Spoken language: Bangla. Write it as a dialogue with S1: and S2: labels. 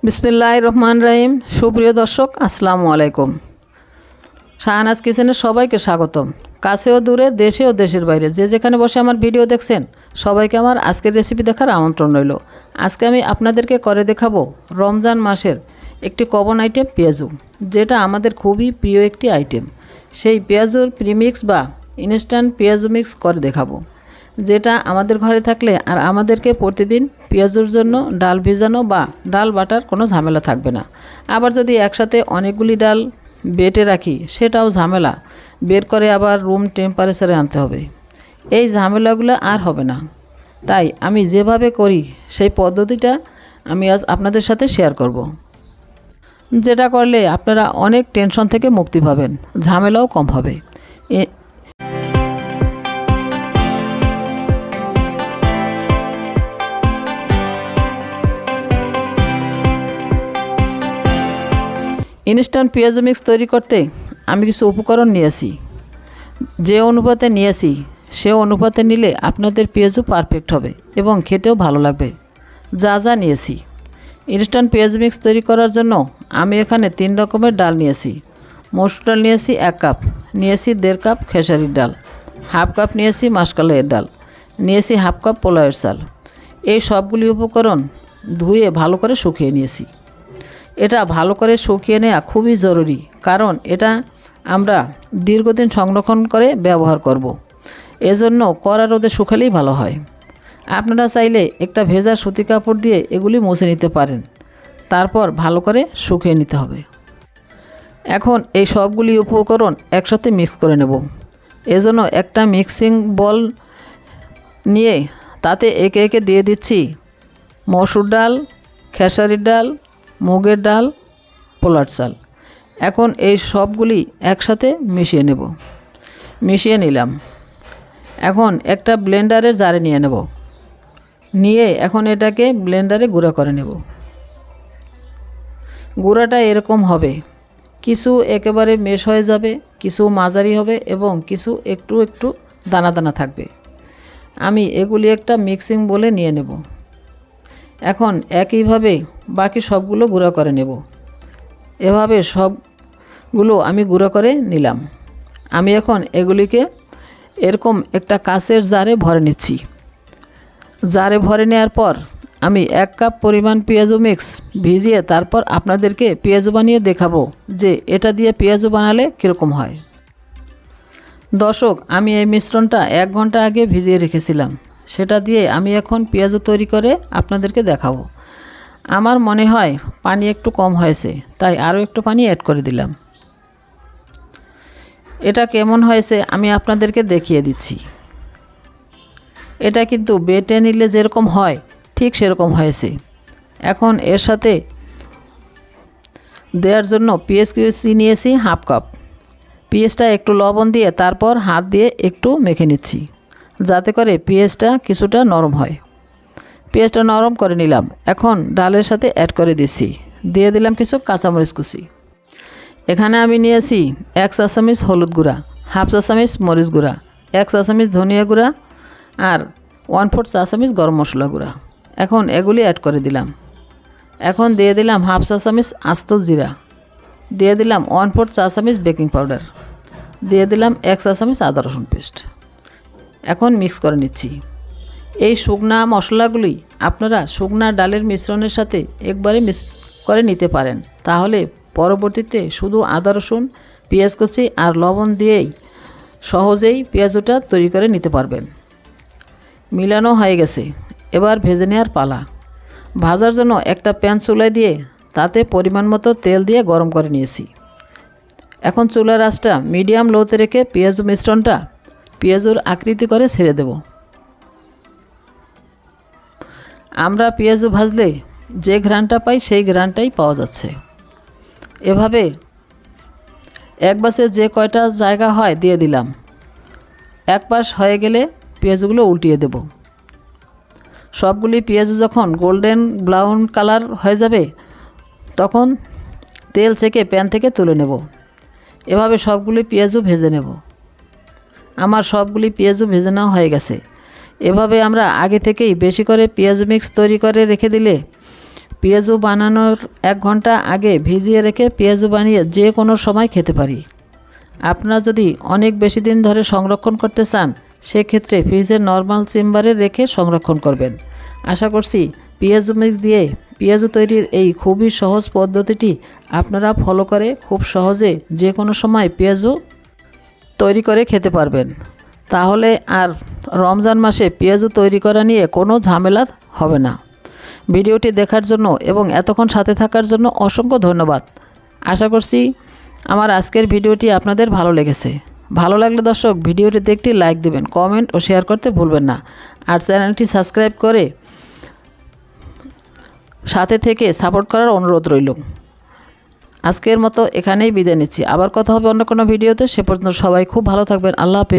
S1: বিসমিল্লাহির রহমানির রহিম। সুপ্রিয় দর্শক, আসসালামু আলাইকুম। শাহানাজ কিচেনে সবাইকে স্বাগতম। কাছে ও দূরে, দেশে ও দেশের বাইরে যে যেখানে বসে আমার ভিডিও দেখছেন সবাইকে আমার আজকের রেসিপি দেখার আমন্ত্রণ রইল। আজকে আমি আপনাদেরকে করে দেখাবো রমজান মাসের একটি কমন আইটেম পেঁয়াজু, যেটা আমাদের খুবই প্রিয় একটি আইটেম। সেই পেঁয়াজুর প্রিমিক্স বা ইনস্ট্যান্ট পেঁয়াজু মিক্স করে দেখাবো, যেটা আমাদের ঘরে থাকলে আর আমাদেরকে প্রতিদিন পেঁয়াজুর জন্য ডাল ভিজানো বা ডাল বাটার কোনো ঝামেলা থাকবে না। আবার যদি একসাথে অনেকগুলি ডাল বেটে রাখি সেটাও ঝামেলা, বের করে আবার রুম টেম্পারেচারে আনতে হবে। এই ঝামেলাগুলো আর হবে না। তাই আমি যেভাবে করি সেই পদ্ধতিটা আমি আজ আপনাদের সাথে শেয়ার করব, যেটা করলে আপনারা অনেক টেনশন থেকে মুক্তি পাবেন, ঝামেলাও কম হবে। ইনস্ট্যান্ট পেঁয়াজু মিক্স তৈরি করতে আমি কিছু উপকরণ নিয়েছি। যে অনুপাতে নিয়েছি সে অনুপাতে নিলে আপনাদের পেঁয়াজু পারফেক্ট হবে এবং খেতেও ভালো লাগবে। যা যা নিয়েছি, ইনস্ট্যান্ট পেঁয়াজু মিক্স তৈরি করার জন্য আমি এখানে 3 রকমের ডাল নিয়েছি। মসুর ডাল নিয়েছি 1 কাপ, নিয়েছি 1.5 কাপ খেসারির ডাল, 1/2 কাপ নিয়েছি মাসকলাইয়ের ডাল, নিয়েছি 1/2 কাপ পোলাওয়ের চাল। এই সবগুলি উপকরণ ধুয়ে ভালো করে শুকিয়ে নিয়েছি। এটা ভালো করে শুকিয়ে নেওয়া খুবই জরুরি, কারণ এটা আমরা দীর্ঘদিন সংরক্ষণ করে ব্যবহার করব। এজন্য কড়া রোদে শুকালেই ভালো হয়। আপনারা চাইলে একটা ভেজা সুতি কাপড় দিয়ে এগুলি মুছে নিতে পারেন, তারপর ভালো করে শুকিয়ে নিতে হবে। এখন এই সবগুলি উপকরণ একসাথে মিক্স করে নেব। এজন্য একটা মিক্সিং বল নিয়ে তাতে একে একে দিয়ে দিচ্ছি মসুর ডাল, খেসারির ডাল, মুগের ডাল, পোলার চাল। এখন এই সবগুলি একসাথে মিশিয়ে নেব। মিশিয়ে নিলাম। এখন একটা ব্লেন্ডারের জারে নিয়ে নেব। নিয়ে এখন এটাকে ব্লেন্ডারে গুঁড়া করে নেব। গুঁড়াটা এরকম হবে, কিছু একেবারে মেশ হয়ে যাবে, কিছু মাঝারি হবে এবং কিছু একটু একটু দানা দানা থাকবে। আমি এগুলি একটা মিক্সিং বলে নিয়ে নেব। এখন একইভাবে বাকি সবগুলো গুঁড়া করে নেব। এভাবে সবগুলো আমি গুঁড়া করে নিলাম। আমি এখন এগুলিকে এরকম একটা কাঁচের জারে ভরে নিচ্ছি। জারে ভরে নেওয়ার পর আমি 1 কাপ পরিমাণ পেঁয়াজু মিক্স ভিজিয়ে তারপর আপনাদেরকে পেঁয়াজু বানিয়ে দেখাবো যে এটা দিয়ে পেঁয়াজু বানালে কীরকম হয়। দর্শক, আমি এই মিশ্রণটা 1 ঘন্টা আগে ভিজিয়ে রেখেছিলাম। সেটা দিয়ে আমি এখন পেঁয়াজু তৈরি করে আপনাদেরকে দেখাবো। আমার মনে হয় পানি একটু কম হয়েছে, তাই আরও একটু পানি অ্যাড করে দিলাম। এটা কেমন হয়েছে আমি আপনাদেরকে দেখিয়ে দিচ্ছি। এটা কিন্তু বেটে নিলে যেরকম হয় ঠিক সেরকম হয়েছে। এখন এর সাথে দেওয়ার জন্য পেঁয়াজ কুচি নিয়েছি 1/2 কাপ। পেঁয়াজটা একটু লবণ দিয়ে তারপর হাত দিয়ে একটু মেখে নিচ্ছি, যাতে করে পেঁয়াজটা কিছুটা নরম হয়। পেঁয়াজটা নরম করে নিলাম। এখন ডালের সাথে অ্যাড করে দিচ্ছি। দিয়ে দিলাম কিছু কাঁচামরিচ কুচি। এখানে আমি নিয়েছি 1 চা চামচ হলুদ গুঁড়া, 1/2 চা চামচ মরিচ গুঁড়া, 1 চা চামচ ধনিয়া গুঁড়া আর 1/4 চা চামচ গরম মশলা গুঁড়া। এখন এগুলি অ্যাড করে দিলাম। এখন দিয়ে দিলাম 1/2 চা চামচ আস্ত জিরা, দিয়ে দিলাম 1/4 চা চামচ বেকিং পাউডার, দিয়ে দিলাম 1 চা চামচ আদা রসুন পেস্ট। এখন মিক্স করে নিচ্ছি। এই শুকনা মশলাগুলি আপনারা শুকনা ডালের মিশ্রণের সাথে একবারে মিক্স করে নিতে পারেন, তাহলে পরবর্তীতে শুধু আদা রসুন, পেঁয়াজ কুচি আর লবণ দিয়েই সহজেই পেঁয়াজুটা তৈরি করে নিতে পারবেন। মিলানো হয়ে গেছে, এবার ভেজে নেওয়ার পালা। ভাজার জন্য একটা প্যান চুলায় দিয়ে তাতে পরিমাণ মতো তেল দিয়ে গরম করে নিয়েছি। এখন চুলার আঁচটা মিডিয়াম লোতে রেখে পেঁয়াজু মিশ্রণটা পেঁয়াজুর আকৃতি করে ছেড়ে দেব। আমরা পেঁয়াজু ভাজলে যে ঘ্রাণটা পাই সেই ঘ্রাণটাই পাওয়া যাচ্ছে। এভাবে এক বাসে যে কয়টা জায়গা হয় দিয়ে দিলাম। এক পাশ হয়ে গেলে পেঁয়াজগুলো উল্টিয়ে দেব। সবগুলি পেঁয়াজ যখন গোল্ডেন ব্রাউন কালার হয়ে যাবে তখন তেল ছেঁকে প্যান থেকে তুলে নেব। এভাবে সবগুলি পেঁয়াজও ভেজে নেব। আমার সবগুলি পেঁয়াজও ভেজে নেওয়া হয়ে গেছে। এভাবে আমরা আগে থেকেই বেশি করে পেঁয়াজ মিক্স তৈরি করে রেখে দিলে পেঁয়াজু বানানোর 1 ঘন্টা আগে ভিজিয়ে রেখে পেঁয়াজু বানিয়ে যে কোনো সময় খেতে পারি। আপনারা যদি অনেক বেশি দিন ধরে সংরক্ষণ করতে চান সেক্ষেত্রে ফ্রিজের নর্মাল চেম্বারে রেখে সংরক্ষণ করবেন। আশা করছি পেঁয়াজু মিক্স দিয়ে পেঁয়াজু তৈরির এই খুবই সহজ পদ্ধতিটি আপনারা ফলো করে খুব সহজে যে কোনো সময় পেঁয়াজু তৈরি করে খেতে পারবেন। তাহলে আর রমজান মাসে পেঁয়াজু তৈরি করা নিয়ে কোনো ঝামেলা হবে না। ভিডিওটি দেখার জন্য এবং এতক্ষণ সাথে থাকার জন্য অসংখ্য ধন্যবাদ। আশা করছি আমার আজকের ভিডিওটি আপনাদের ভালো লেগেছে। ভালো লাগলে দর্শক ভিডিওটিতে একটি লাইক দেবেন, কমেন্ট ও শেয়ার করতে ভুলবেন না। আর চ্যানেলটি সাবস্ক্রাইব করে সাথে থেকে সাপোর্ট করার অনুরোধ রইল। আজকের মতো এখানেই বিদায় নিচ্ছি। আবার কথা হবে অন্য কোনো ভিডিওতে। সে পর্যন্ত সবাই খুব ভালো থাকবেন। আল্লাহ হাফেজ।